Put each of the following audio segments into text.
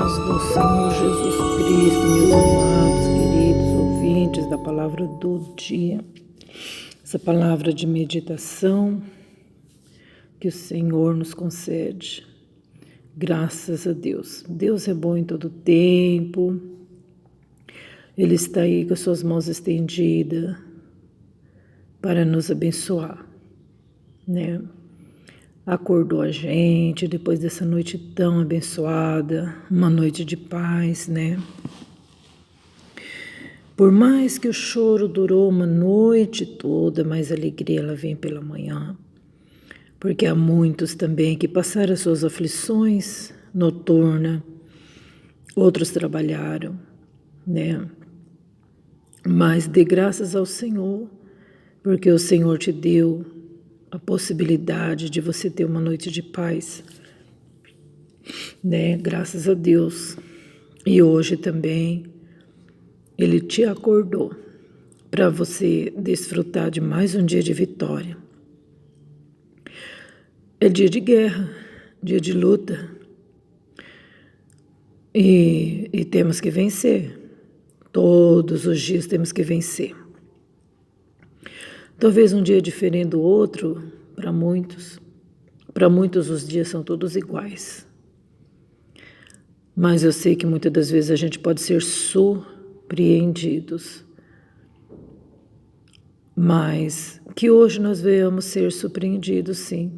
paz do Senhor Jesus Cristo, meus amados, queridos ouvintes da palavra do dia. Essa palavra de meditação que o Senhor nos concede. Graças a Deus. Deus é bom em todo tempo. Ele está aí com as suas mãos estendidas para nos abençoar, né? Acordou a gente depois dessa noite tão abençoada, uma noite de paz, né? Por mais que o choro durou uma noite toda, mas a alegria ela vem pela manhã. Porque há muitos também que passaram as suas aflições noturnas, outros trabalharam, né? Mas dê graças ao Senhor, porque o Senhor te deu a possibilidade de você ter uma noite de paz, né? Graças a Deus. E hoje também Ele te acordou para você desfrutar de mais um dia de vitória. É dia de guerra, dia de luta. E temos que vencer. Todos os dias temos que vencer. Talvez um dia diferente do outro, para muitos. Para muitos os dias são todos iguais. Mas eu sei que muitas das vezes a gente pode ser surpreendidos. Mas que hoje nós venhamos ser surpreendidos, sim.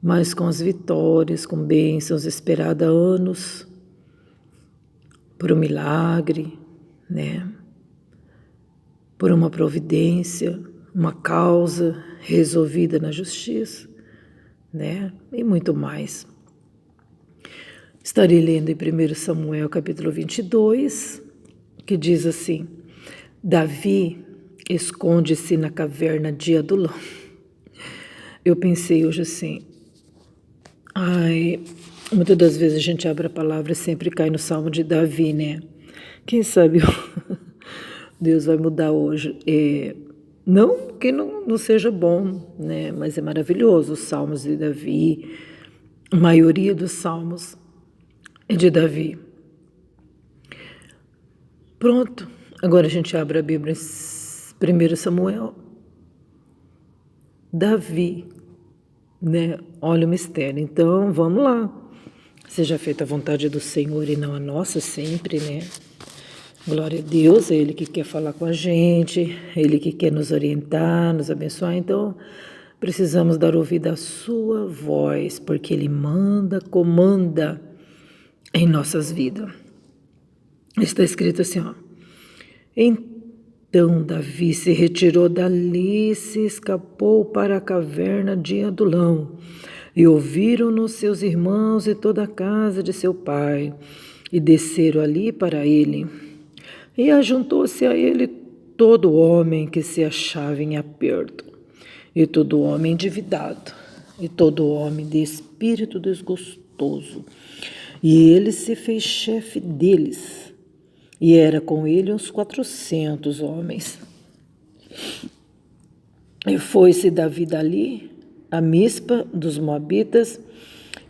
Mas com as vitórias, com bênçãos esperadas há anos, por um milagre, né? Por uma providência, uma causa resolvida na justiça, né? E muito mais. Estarei lendo em 1 Samuel capítulo 22, que diz assim: Davi esconde-se na caverna de Adulão. Eu pensei hoje assim, muitas das vezes a gente abre a palavra e sempre cai no Salmo de Davi, né? Quem sabe Deus vai mudar hoje. Não que não seja bom, né? Mas é maravilhoso os Salmos de Davi. A maioria dos Salmos é de Davi. Pronto. Agora a gente abre a Bíblia em 1 Samuel. Davi, né? Olha o mistério. Então, vamos lá. Seja feita a vontade do Senhor e não a nossa sempre, né? Glória a Deus, é Ele que quer falar com a gente, é Ele que quer nos orientar, nos abençoar. Então, precisamos dar ouvido à sua voz, porque Ele manda, comanda em nossas vidas. Está escrito assim, ó. Então Davi se retirou dali e se escapou para a caverna de Adulão. E ouviram-no seus irmãos e toda a casa de seu pai, e desceram ali para ele. E ajuntou-se a ele todo homem que se achava em aperto, e todo homem endividado, e todo homem de espírito desgostoso. E ele se fez chefe deles, e era com ele uns 400 homens. E foi-se Davi dali a Mispa dos Moabitas,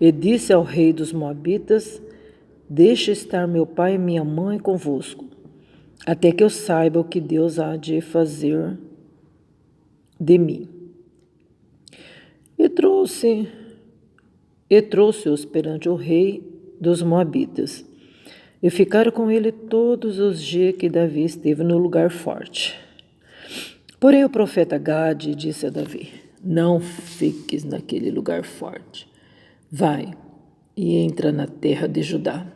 e disse ao rei dos Moabitas: Deixe estar meu pai e minha mãe convosco, até que eu saiba o que Deus há de fazer de mim. E trouxe-os perante o rei dos Moabitas, e ficaram com ele todos os dias que Davi esteve no lugar forte. Porém o profeta Gade disse a Davi: Não fiques naquele lugar forte. Vai e entra na terra de Judá.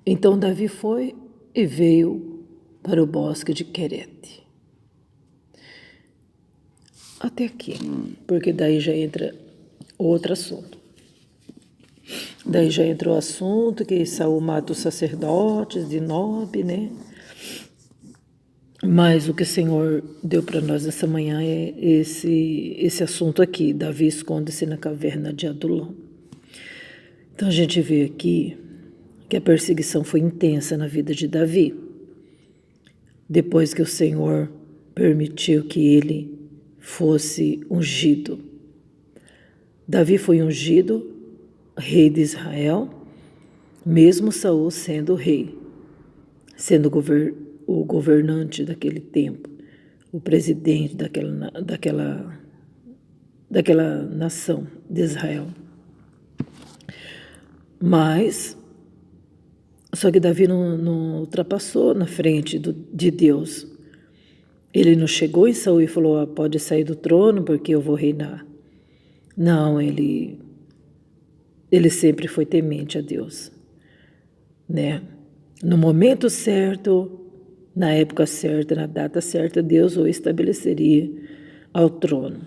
Então Davi foi e veio para o bosque de Querete. Até aqui, porque daí já entra outro assunto. Daí já entra o assunto que Saul mata os sacerdotes de Nob, né? Mas o que o Senhor deu para nós nessa manhã é esse assunto aqui. Davi esconde-se na caverna de Adulão. Então a gente vê aqui que a perseguição foi intensa na vida de Davi. Depois que o Senhor permitiu que ele fosse ungido. Davi foi ungido rei de Israel mesmo Saul sendo o rei, sendo o governante daquele tempo, o presidente daquela nação de Israel. Mas, só que Davi não ultrapassou na frente de Deus. Ele não chegou em Saul e falou, pode sair do trono porque eu vou reinar. Não, ele sempre foi temente a Deus, né? No momento certo, na época certa, na data certa, Deus o estabeleceria ao trono.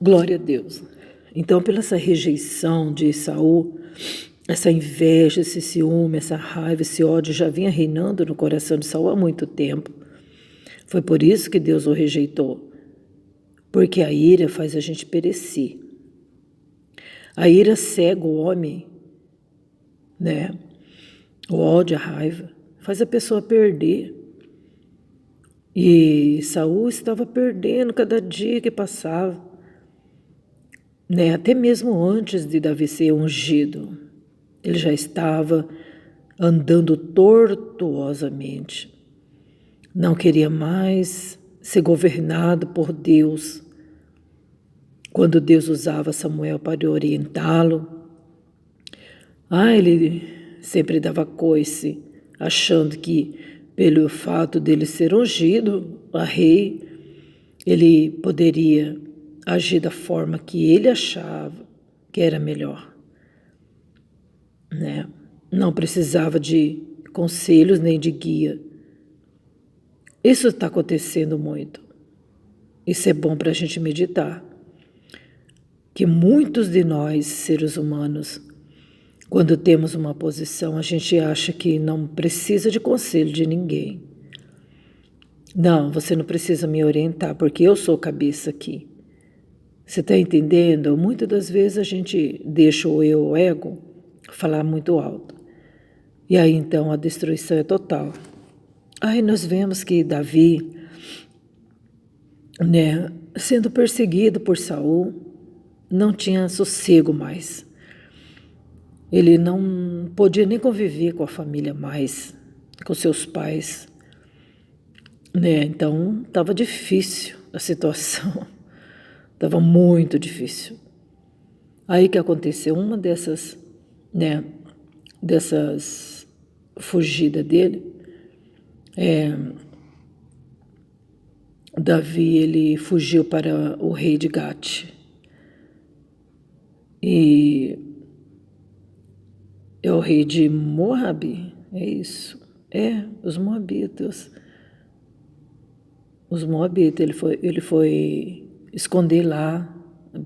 Glória a Deus. Então, pela essa rejeição de Saul, essa inveja, esse ciúme, essa raiva, esse ódio já vinha reinando no coração de Saul há muito tempo. Foi por isso que Deus o rejeitou, porque a ira faz a gente perecer. A ira cega o homem, né? O ódio, a raiva, faz a pessoa perder. E Saul estava perdendo cada dia que passava, né? Até mesmo antes de Davi ser ungido, ele já estava andando tortuosamente. Não queria mais ser governado por Deus. Quando Deus usava Samuel para orientá-lo, ele sempre dava coice, achando que pelo fato dele ser ungido a rei, ele poderia agir da forma que ele achava que era melhor, né? Não precisava de conselhos nem de guia. Isso está acontecendo muito. Isso é bom para a gente meditar. Que muitos de nós, seres humanos, quando temos uma posição, a gente acha que não precisa de conselho de ninguém. Não, você não precisa me orientar, porque eu sou cabeça aqui. Você está entendendo? Muitas das vezes a gente deixa o eu, o ego, falar muito alto. E aí então a destruição é total. Aí nós vemos que Davi, né, sendo perseguido por Saul, não tinha sossego mais. Ele não podia nem conviver com a família mais, com seus pais, né? Então estava difícil a situação, estava muito difícil. Aí que aconteceu uma dessas, né, dessas fugidas dele. Davi, ele fugiu para o rei de Gate. E é o rei de Moabe, é isso? Os moabitas. Os moabitas, ele foi esconder lá,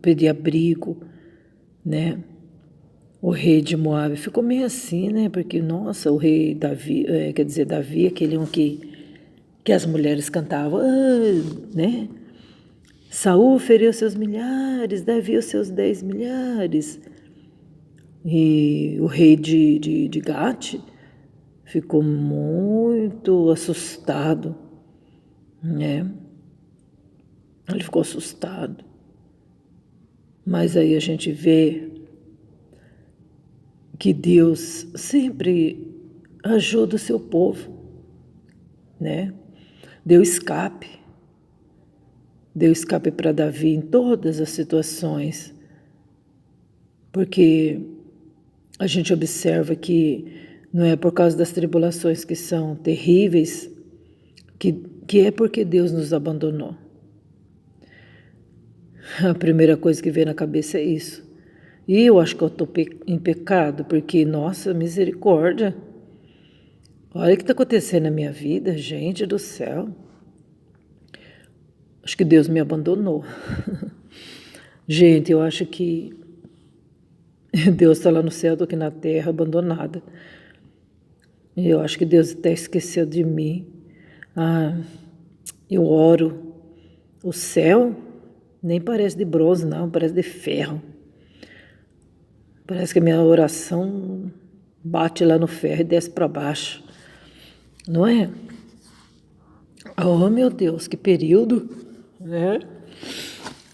pedir abrigo, né? O rei de Moabe ficou meio assim, né? Porque, nossa, o rei Davi, Davi, aquele um que as mulheres cantavam, né? Saul feriu seus milhares, Davi os seus 10 milhares. E o rei de Gate ficou muito assustado, né? Ele ficou assustado. Mas aí a gente vê que Deus sempre ajuda o seu povo, né? Deu escape para Davi em todas as situações, porque a gente observa que não é por causa das tribulações que são terríveis, que é porque Deus nos abandonou. A primeira coisa que vem na cabeça é isso. E eu acho que eu estou em pecado, porque, nossa, misericórdia. Olha o que está acontecendo na minha vida, gente do céu. Acho que Deus me abandonou. Gente, eu acho que Deus está lá no céu, estou aqui na terra, abandonada. E eu acho que Deus até esqueceu de mim. Eu oro. O céu nem parece de bronze, não, parece de ferro. Parece que a minha oração bate lá no ferro e desce para baixo. Não é? Oh, meu Deus, que período, né?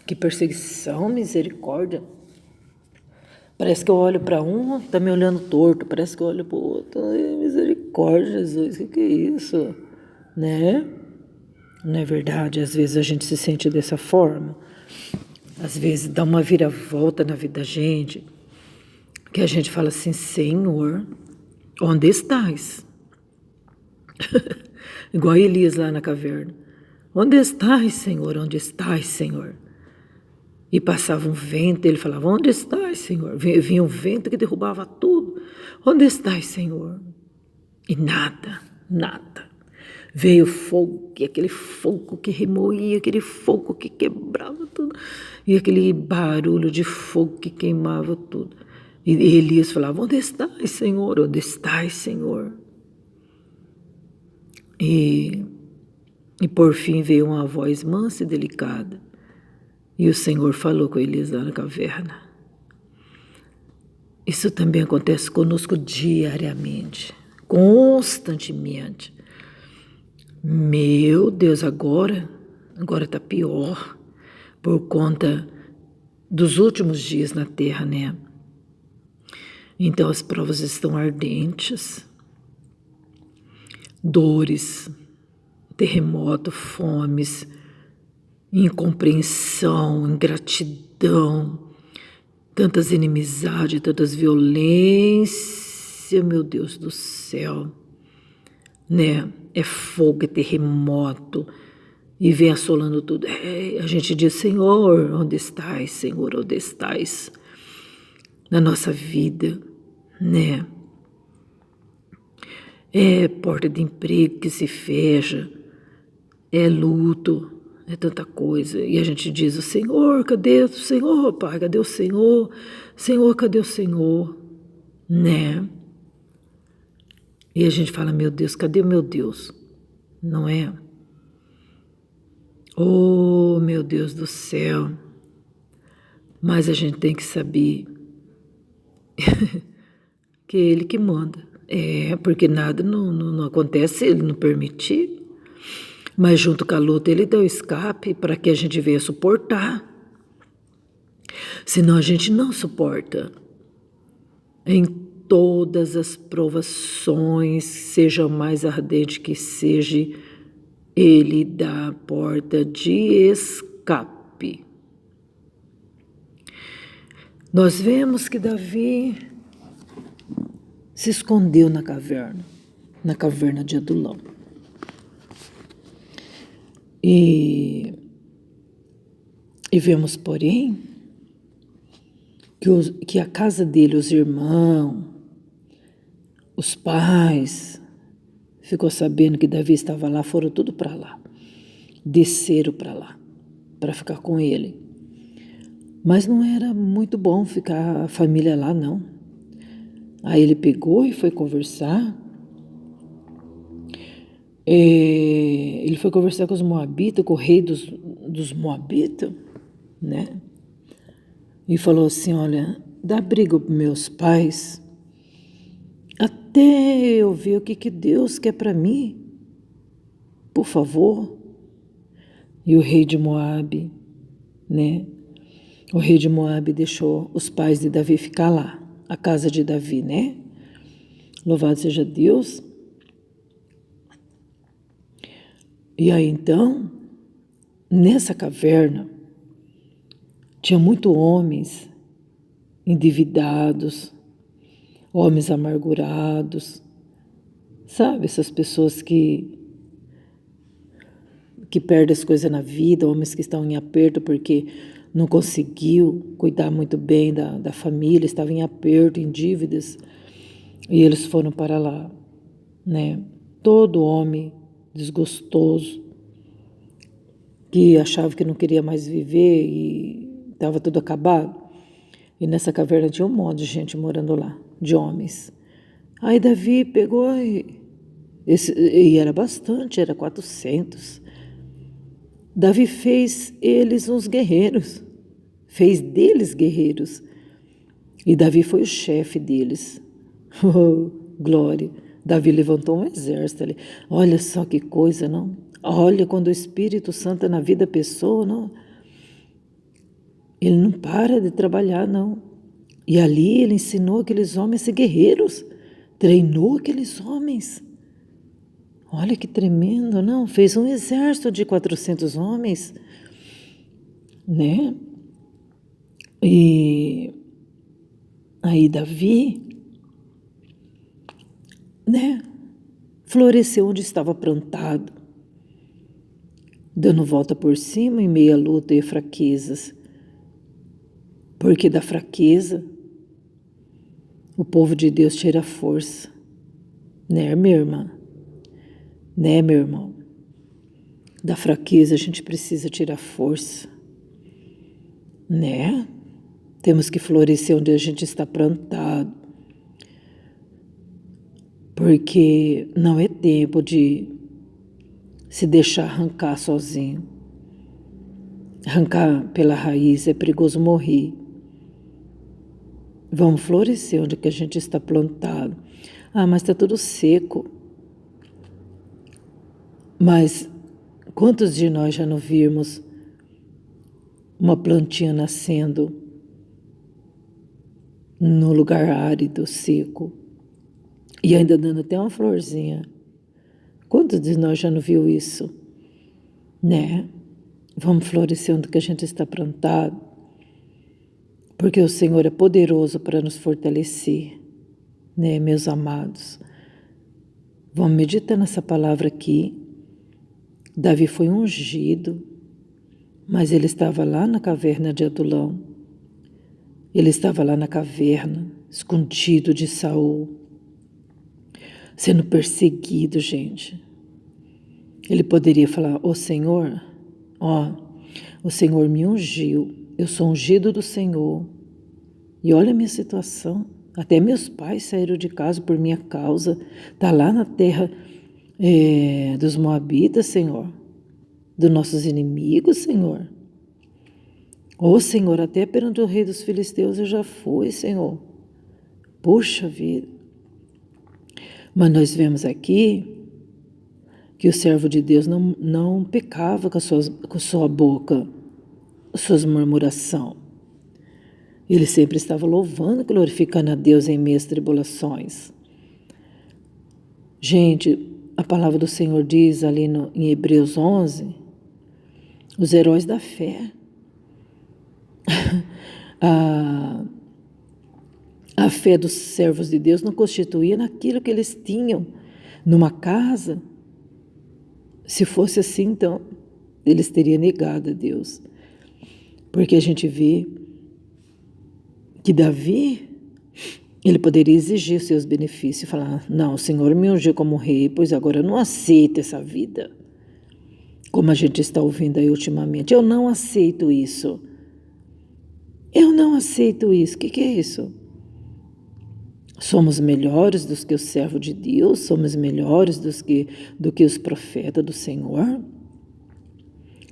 Que perseguição, misericórdia. Parece que eu olho para um, tá me olhando torto, parece que eu olho para o outro. Ai, misericórdia, Jesus, o que é isso? Né? Não é verdade? Às vezes a gente se sente dessa forma. Às vezes dá uma viravolta na vida da gente, que a gente fala assim, Senhor, onde estás? Igual Elias lá na caverna. Onde estás, Senhor? Onde estás, Senhor? E passava um vento, ele falava, onde estás, Senhor? Vinha um vento que derrubava tudo. Onde estás, Senhor? E nada, nada. Veio fogo, e aquele fogo que remoía, aquele fogo que quebrava tudo. E aquele barulho de fogo que queimava tudo. E Elias falava, onde estás, Senhor? Onde estás, Senhor? E por fim veio uma voz mansa e delicada. E o Senhor falou com Elias lá na caverna. Isso também acontece conosco diariamente, constantemente. Meu Deus, agora está pior, por conta dos últimos dias na Terra, né? Então as provas estão ardentes, dores, terremoto, fomes, incompreensão, ingratidão, tantas inimizades, tantas violências, meu Deus do céu, né? É fogo, é terremoto, e vem assolando tudo. A gente diz, Senhor, onde estás? Senhor, onde estás? Na nossa vida, né? É porta de emprego que se fecha, é luto, é tanta coisa. E a gente diz, o Senhor, cadê o Senhor, Pai? Cadê o Senhor? Senhor, cadê o Senhor? Né? E a gente fala, meu Deus, cadê o meu Deus? Não é? Oh, meu Deus do céu. Mas a gente tem que saber que é Ele que manda. Porque nada não acontece se Ele não permitir. Mas junto com a luta, Ele dá o escape para que a gente venha suportar. Senão a gente não suporta. Em todas as provações, seja mais ardente que seja, Ele dá a porta de escape. Nós vemos que Davi se escondeu na caverna de Adulão. E vemos, porém, que a casa dele, os irmãos, os pais, ficou sabendo que Davi estava lá, foram tudo para lá, desceram para lá, para ficar com ele. Mas não era muito bom ficar a família lá, não. Aí ele pegou e foi conversar. Ele foi conversar com os moabitas, com o rei dos moabitas, né? E falou assim, olha, dá briga para meus pais, até eu ver o que Deus quer para mim, por favor. E o rei de Moabe, né? O rei de Moabe deixou os pais de Davi ficar lá, a casa de Davi, né? Louvado seja Deus. E aí então, nessa caverna, tinha muitos homens endividados, homens amargurados, sabe? Essas pessoas que perdem as coisas na vida, homens que estão em aperto porque não conseguiu cuidar muito bem da família, estavam em aperto, em dívidas, e eles foram para lá, né? Todo homem desgostoso, que achava que não queria mais viver e estava tudo acabado. E nessa caverna tinha um monte de gente morando lá, de homens. Aí Davi pegou e era bastante, era 400. Davi fez eles uns guerreiros, fez deles guerreiros. E Davi foi o chefe deles. Oh, glória! Davi levantou um exército ali. Olha só que coisa, não? Olha quando o Espírito Santo é na vida da pessoa, não? Ele não para de trabalhar, não. E ali ele ensinou aqueles homens a ser guerreiros, treinou aqueles homens. Olha que tremendo, não? Fez um exército de 400 homens, né? E aí Davi, né? Floresceu onde estava plantado, dando volta por cima em meio à luta e fraquezas. Porque da fraqueza, o povo de Deus tira força, né, minha irmã? Né, meu irmão? Da fraqueza a gente precisa tirar força, né? Temos que florescer onde a gente está plantado, porque não é tempo de se deixar arrancar sozinho. Arrancar pela raiz é perigoso morrer. Vamos florescer onde que a gente está plantado. Ah, mas está tudo seco. Mas quantos de nós já não vimos uma plantinha nascendo no lugar árido, seco, e ainda dando até uma florzinha? Quantos de nós já não viu isso? Né? Vamos florescer onde que a gente está plantado, porque o Senhor é poderoso para nos fortalecer, né, meus amados? Vamos meditar nessa palavra aqui. Davi foi ungido, mas ele estava lá na caverna de Adulão. Ele estava lá na caverna, escondido de Saul, sendo perseguido, gente. Ele poderia falar: "Ô Senhor, o Senhor me ungiu, eu sou ungido do Senhor. E olha a minha situação, até meus pais saíram de casa por minha causa, tá lá na terra dos Moabitas, Senhor, dos nossos inimigos, Senhor. Ô Senhor, até perante o rei dos filisteus eu já fui, Senhor. Puxa vida." Mas nós vemos aqui que o servo de Deus não pecava com a sua boca, as suas murmurações. Ele sempre estava louvando e glorificando a Deus em meio às tribulações. Gente, a palavra do Senhor diz ali em Hebreus 11, os heróis da fé. A fé dos servos de Deus não constituía naquilo que eles tinham numa casa. Se fosse assim, então, eles teriam negado a Deus. Porque a gente vê que Davi, ele poderia exigir seus benefícios e falar: "Não, o Senhor me ungiu como rei, pois agora eu não aceito essa vida." Como a gente está ouvindo aí ultimamente. Eu não aceito isso. Eu não aceito isso. O que é isso? Somos melhores do que o servo de Deus? Somos melhores do que os profetas do Senhor?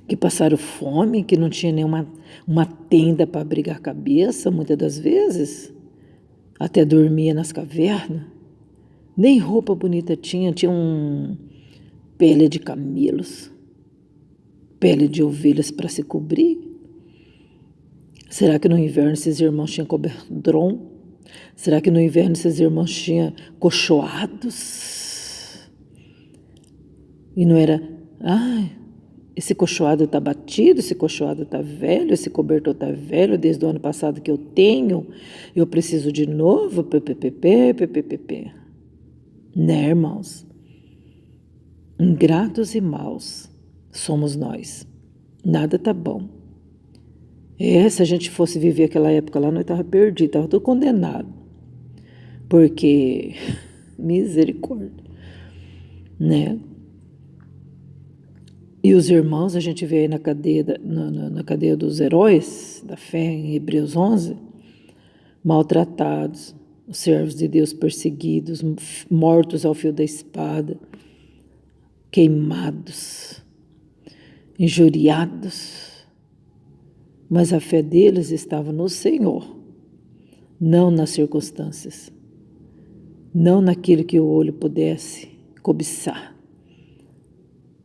Que passaram fome, que não tinha nenhuma uma tenda para abrigar a cabeça, muitas das vezes? Até dormia nas cavernas? Nem roupa bonita tinha pele de camelos, pele de ovelhas para se cobrir. Será que no inverno esses irmãos tinham cobertor? Será que no inverno esses irmãos tinham cochoados? E não era: esse cochoado está batido, esse cochoado está velho, esse cobertor está velho, desde o ano passado que eu tenho, eu preciso de novo, ppp. Né, irmãos? Ingratos e maus somos nós. Nada tá bom. Se a gente fosse viver aquela época lá, nós estava perdido, estava tudo condenado. Porque, misericórdia, né? E os irmãos, a gente vê aí na cadeia dos heróis da fé, em Hebreus 11, maltratados, os servos de Deus perseguidos, mortos ao fio da espada, queimados, injuriados. Mas a fé deles estava no Senhor, não nas circunstâncias, não naquilo que o olho pudesse cobiçar,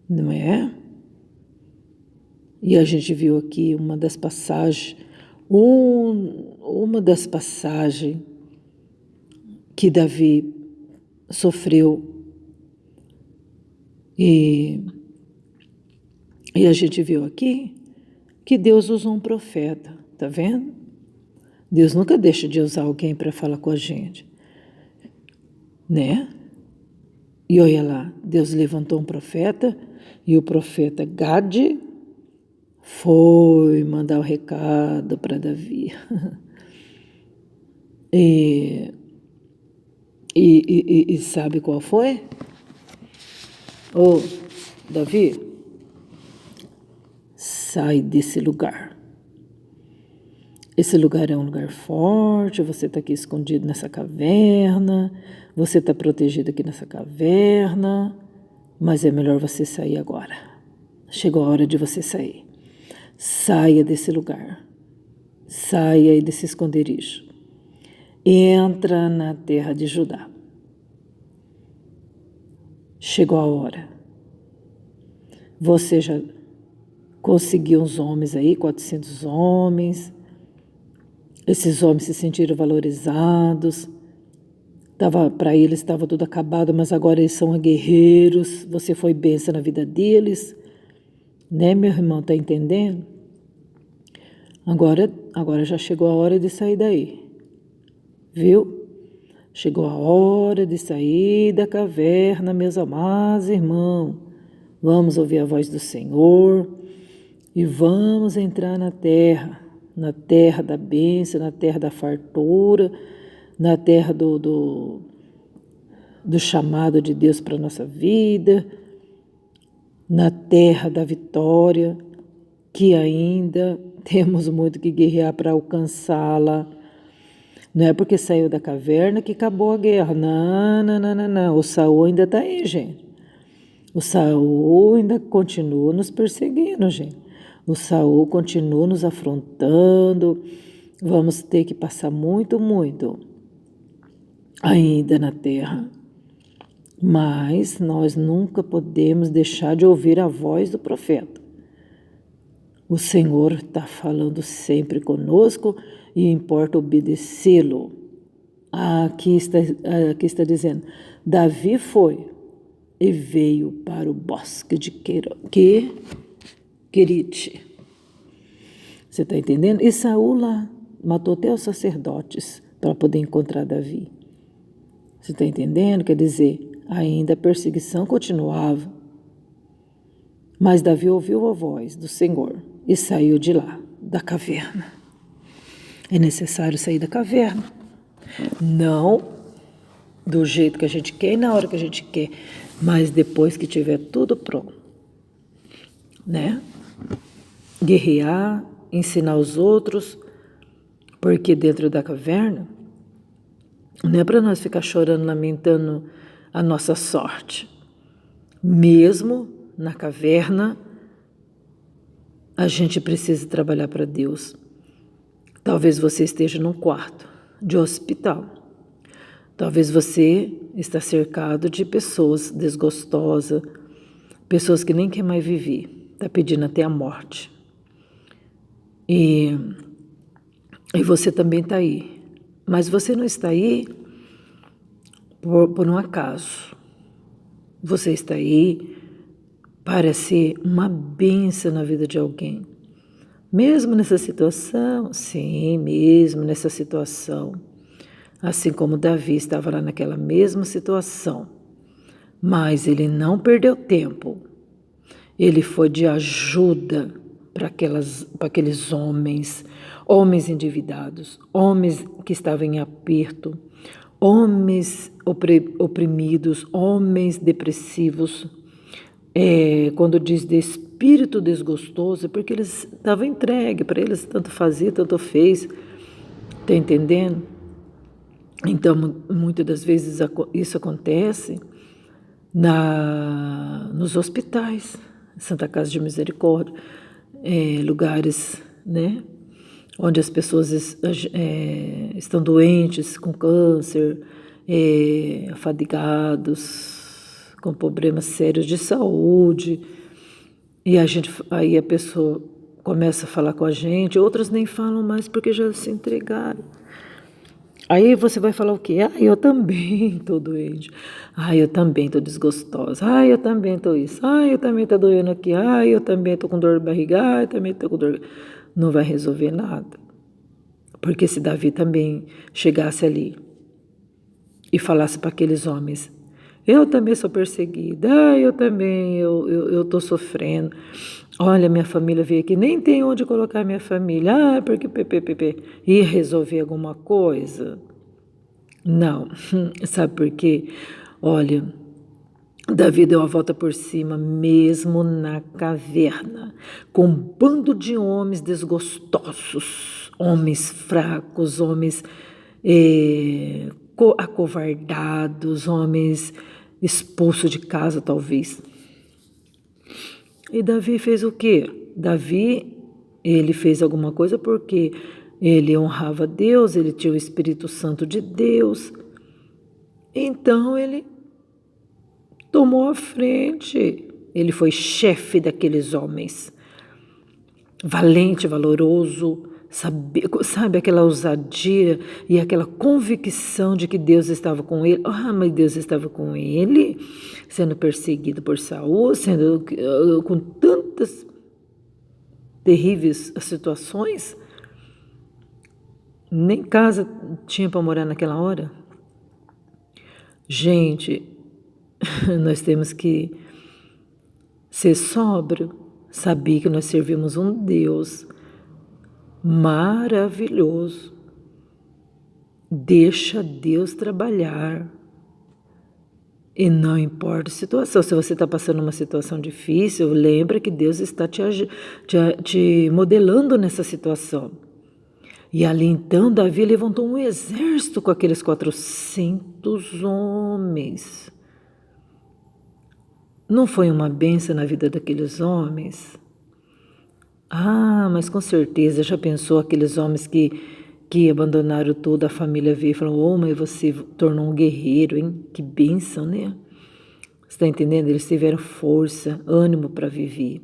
não é? E a gente viu aqui uma das passagens, uma das passagens que Davi sofreu e a gente viu aqui que Deus usou um profeta, tá vendo? Deus nunca deixa de usar alguém para falar com a gente, né? E olha lá, Deus levantou um profeta e o profeta Gade foi mandar o recado para Davi. E sabe qual foi? Ô, Davi, sai desse lugar. Esse lugar é um lugar forte, você está aqui escondido nessa caverna, você está protegido aqui nessa caverna, mas é melhor você sair agora. Chegou a hora de você sair. Saia desse lugar. Saia aí desse esconderijo. Entra na terra de Judá. Chegou a hora. Você já conseguiu uns homens aí, 400 homens. Esses homens se sentiram valorizados. Para eles estava tudo acabado, mas agora eles são guerreiros. Você foi bênção na vida deles. Né, meu irmão? Tá entendendo? Agora já chegou a hora de sair daí. Viu? Chegou a hora de sair da caverna, meus amados irmãos. Vamos ouvir a voz do Senhor e vamos entrar na terra da bênção, na terra da fartura, na terra do chamado de Deus para a nossa vida, na terra da vitória, que ainda temos muito que guerrear para alcançá-la. Não é porque saiu da caverna que acabou a guerra. Não. O Saul ainda está aí, gente. O Saul ainda continua nos perseguindo, gente. O Saul continua nos afrontando. Vamos ter que passar muito ainda na terra. Mas nós nunca podemos deixar de ouvir a voz do profeta. O Senhor está falando sempre conosco e importa obedecê-lo. Aqui está dizendo, Davi foi e veio para o bosque de Querite. Você está entendendo? E Saul lá matou até os sacerdotes para poder encontrar Davi. Você está entendendo? Quer dizer, ainda a perseguição continuava. Mas Davi ouviu a voz do Senhor e saiu de lá, da caverna. É necessário sair da caverna. Não do jeito que a gente quer e na hora que a gente quer, mas depois que tiver tudo pronto. Né? Guerrear, ensinar os outros, porque dentro da caverna não é para nós ficar chorando, lamentando a nossa sorte. Mesmo na caverna, a gente precisa trabalhar para Deus. Talvez você esteja num quarto de hospital. Talvez você está cercado de pessoas desgostosas, pessoas que nem quer mais viver, está pedindo até a morte. E você também está aí. Mas você não está aí por um acaso. Você está aí para ser uma bênção na vida de alguém. Mesmo nessa situação, sim, mesmo nessa situação. Assim como Davi estava lá naquela mesma situação. Mas ele não perdeu tempo. Ele foi de ajuda para aqueles homens endividados, homens que estavam em aperto, homens oprimidos, homens depressivos. Quando diz de espírito desgostoso, é porque eles estavam entregues, para eles tanto fazia, tanto fez. Está entendendo? Então, muitas das vezes isso acontece nos hospitais, Santa Casa de Misericórdia, lugares, né, onde as pessoas estão doentes, com câncer, afadigados, com problemas sérios de saúde, e aí a pessoa começam a falar com a gente, outras nem falam mais porque já se entregaram. Aí você vai falar o quê? Ah, eu também estou doente. Ah, eu também estou desgostosa. Ah, eu também estou isso. Ah, eu também estou doendo aqui. Ah, eu também estou com dor de barriga. Ah, eu também estou com dor. Não vai resolver nada. Porque se Davi também chegasse ali e falasse para aqueles homens, eu também sou perseguida, eu também, eu estou sofrendo. Olha, minha família veio aqui, nem tem onde colocar minha família. Ah, porque ppp. Ia resolver alguma coisa? Não. Sabe por quê? Olha, Davi deu a volta por cima, mesmo na caverna, com um bando de homens desgostosos, homens fracos, homens acovardados, homens expulsos de casa, talvez. E Davi fez o quê? Davi, ele fez alguma coisa porque ele honrava Deus, ele tinha o Espírito Santo de Deus. Então ele tomou a frente. Ele foi chefe daqueles homens. Valente, valoroso, sabe aquela ousadia e aquela convicção de que Deus estava com ele. Ah, mas Deus estava com ele, sendo perseguido por Saul, sendo com tantas terríveis situações. Nem casa tinha para morar naquela hora. Gente, nós temos que ser sóbrio, saber que nós servimos um Deus maravilhoso. Deixa Deus trabalhar. E não importa a situação. Se você está passando uma situação difícil, lembra que Deus está te modelando nessa situação. E ali então Davi levantou um exército com aqueles 400 homens. Não foi uma bênção na vida daqueles homens? Ah, mas com certeza, já pensou aqueles homens que abandonaram tudo, a família veio e falou, oh, mas você tornou um guerreiro, hein? Que bênção, né? Você está entendendo? Eles tiveram força, ânimo para viver.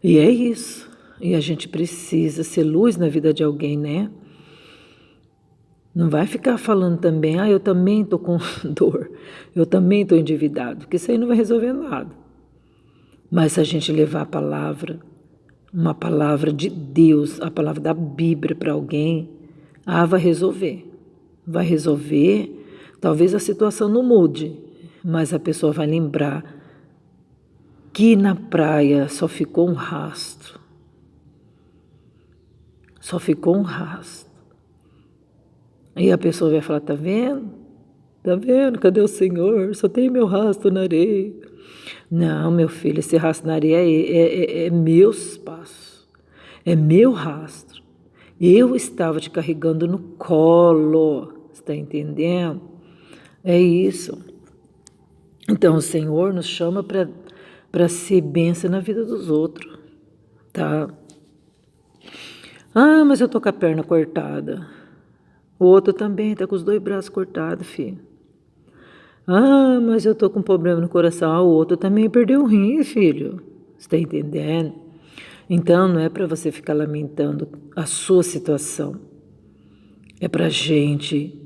E é isso. E a gente precisa ser luz na vida de alguém, né? Não vai ficar falando também, ah, eu também estou com dor, eu também estou endividado, porque isso aí não vai resolver nada. Mas se a gente levar a palavra, uma palavra de Deus, a palavra da Bíblia para alguém, vai resolver. Vai resolver, talvez a situação não mude, mas a pessoa vai lembrar que na praia só ficou um rastro. Só ficou um rastro. E a pessoa vai falar, tá vendo? Tá vendo? Cadê o Senhor? Só tem meu rastro na areia. Não, meu filho, esse rastro na areia é meus passos. É meu rastro. Eu estava te carregando no colo. Está entendendo? É isso. Então o Senhor nos chama para ser bênção na vida dos outros. Tá? Ah, mas eu tô com a perna cortada. O outro também tá com os 2 braços cortados, filho. Ah, mas eu tô com problema no coração. Ah, o outro também perdeu o rim, filho. Você tá entendendo? Então, não é para você ficar lamentando a sua situação. É pra gente,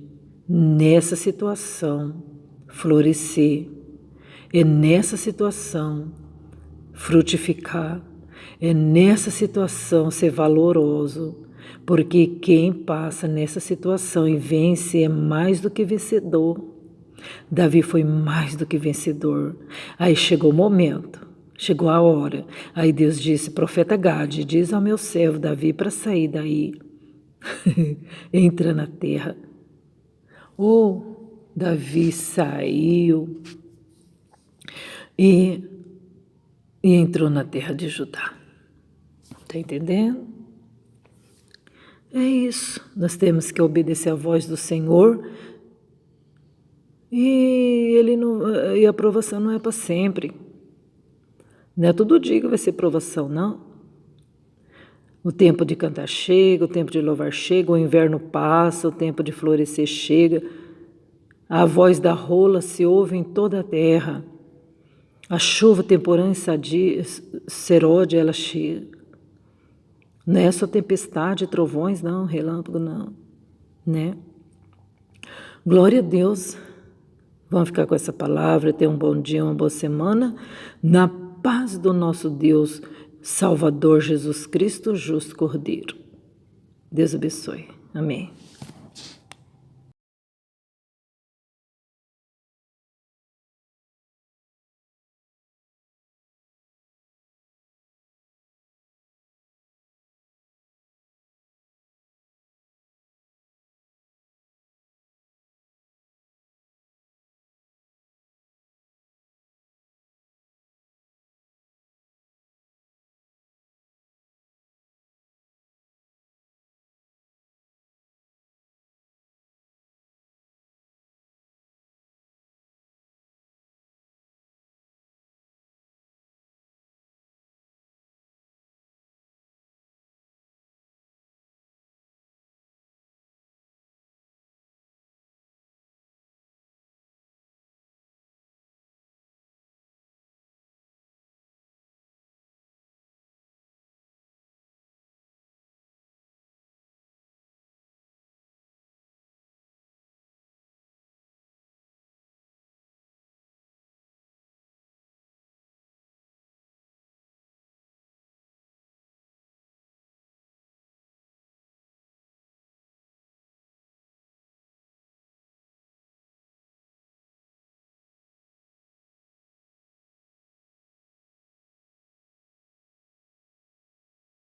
nessa situação, florescer. É nessa situação, frutificar. É nessa situação ser valoroso, porque quem passa nessa situação e vence é mais do que vencedor. Davi foi mais do que vencedor. Aí chegou o momento, chegou a hora. Aí Deus disse, profeta Gade, diz ao meu servo Davi para sair daí. Entra na terra. Davi saiu e entrou na terra de Judá. Está entendendo? É isso. Nós temos que obedecer à voz do Senhor e a provação não é para sempre. Não é todo dia que vai ser provação, não. O tempo de cantar chega, o tempo de louvar chega, o inverno passa, o tempo de florescer chega. A voz da rola se ouve em toda a terra. A chuva temporânea e sadia, serode, ela chega. Não é só tempestade, trovões, não, relâmpago, não, né? Glória a Deus. Vamos ficar com essa palavra, ter um bom dia, uma boa semana, na paz do nosso Deus, Salvador Jesus Cristo, justo Cordeiro. Deus abençoe. Amém.